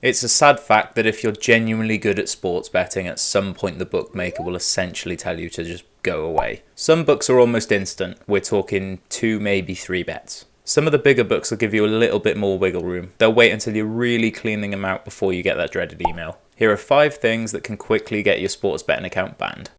It's a sad fact that if you're genuinely good at sports betting, at some point the bookmaker will essentially tell you to just go away. Some books are almost instant. We're talking 2, maybe 3 bets. Some of the bigger books will give you a little bit more wiggle room. They'll wait until you're really cleaning them out before you get that dreaded email. Here are 5 things that can quickly get your sports betting account banned.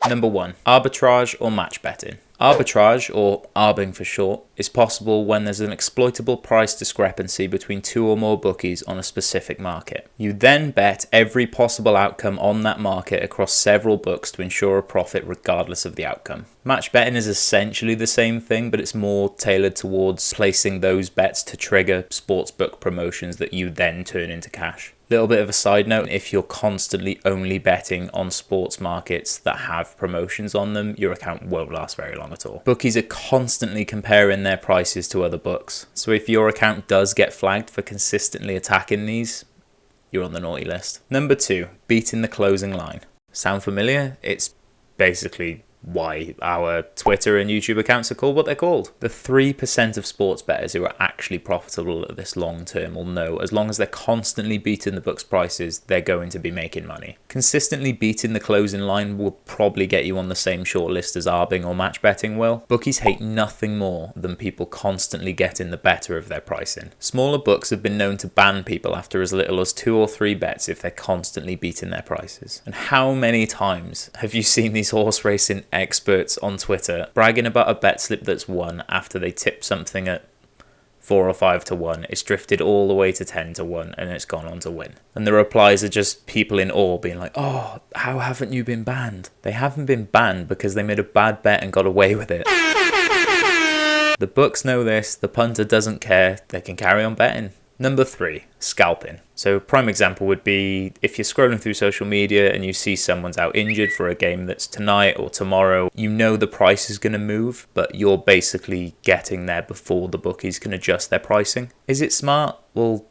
Number 1. Arbitrage or match betting. Arbitrage, or arbing for short, is possible when there's an exploitable price discrepancy between 2 or more bookies on a specific market. You then bet every possible outcome on that market across several books to ensure a profit regardless of the outcome. Match betting is essentially the same thing, but it's more tailored towards placing those bets to trigger sportsbook promotions that you then turn into cash. Little bit of a side note, if you're constantly only betting on sports markets that have promotions on them, your account won't last very long at all. Bookies are constantly comparing their prices to other books, so if your account does get flagged for consistently attacking these, you're on the naughty list. Number 2, beating the closing line. Sound familiar? It's basically why our Twitter and YouTube accounts are called what they're called. The 3% of sports bettors who are actually profitable at this long term will know as long as they're constantly beating the book's prices, they're going to be making money. Consistently beating the closing line will probably get you on the same shortlist as arbing or match betting will. Bookies hate nothing more than people constantly getting the better of their pricing. Smaller books have been known to ban people after as little as 2 or 3 bets if they're constantly beating their prices. And how many times have you seen these horse racing experts on Twitter bragging about a bet slip that's won after they tipped something at 4 or 5 to 1, it's drifted all the way to 10 to 1 and it's gone on to win. And the replies are just people in awe being like, oh, how haven't you been banned? They haven't been banned because they made a bad bet and got away with it. The books know this, the punter doesn't care, they can carry on betting. Number 3, scalping. So prime example would be if you're scrolling through social media and you see someone's out injured for a game that's tonight or tomorrow, you know the price is going to move, but you're basically getting there before the bookies can adjust their pricing. Is it smart? Well,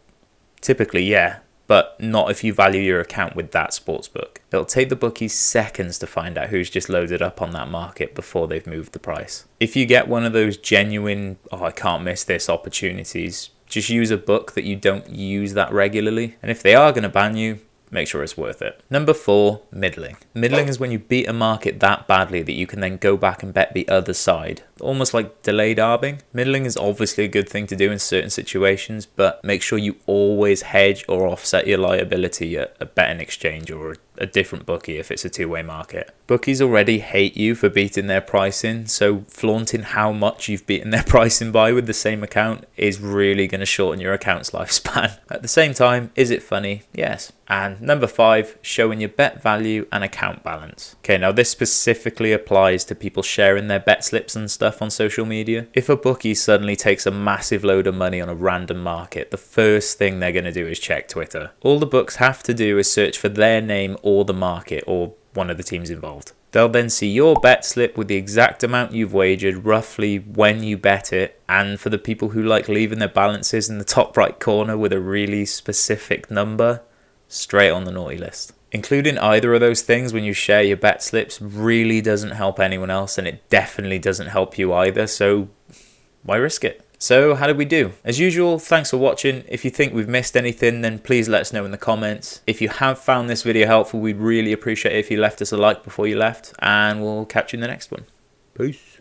typically, yeah, but not if you value your account with that sportsbook. It'll take the bookies seconds to find out who's just loaded up on that market before they've moved the price. If you get one of those genuine, oh, I can't miss this opportunities, just use a book that you don't use that regularly. And if they are going to ban you, make sure it's worth it. Number 4, middling. Middling is when you beat a market that badly that you can then go back and bet the other side. Almost like delayed arbing. Middling is obviously a good thing to do in certain situations, but make sure you always hedge or offset your liability at a betting exchange or a different bookie if it's a two-way market. Bookies already hate you for beating their pricing, so flaunting how much you've beaten their pricing by with the same account is really going to shorten your account's lifespan. At the same time, is it funny? Yes. And number 5, showing your bet value and account balance. Okay, now this specifically applies to people sharing their bet slips and stuff on social media. If a bookie suddenly takes a massive load of money on a random market, the first thing they're going to do is check Twitter. All the books have to do is search for their name or the market or one of the teams involved. They'll then see your bet slip with the exact amount you've wagered, roughly when you bet it, and for the people who like leaving their balances in the top right corner with a really specific number, straight on the naughty list. Including either of those things when you share your bet slips really doesn't help anyone else, and it definitely doesn't help you either, so why risk it? So how did we do? As usual, thanks for watching. If you think we've missed anything, then please let us know in the comments. If you have found this video helpful, we'd really appreciate it if you left us a like before you left, and we'll catch you in the next one. Peace.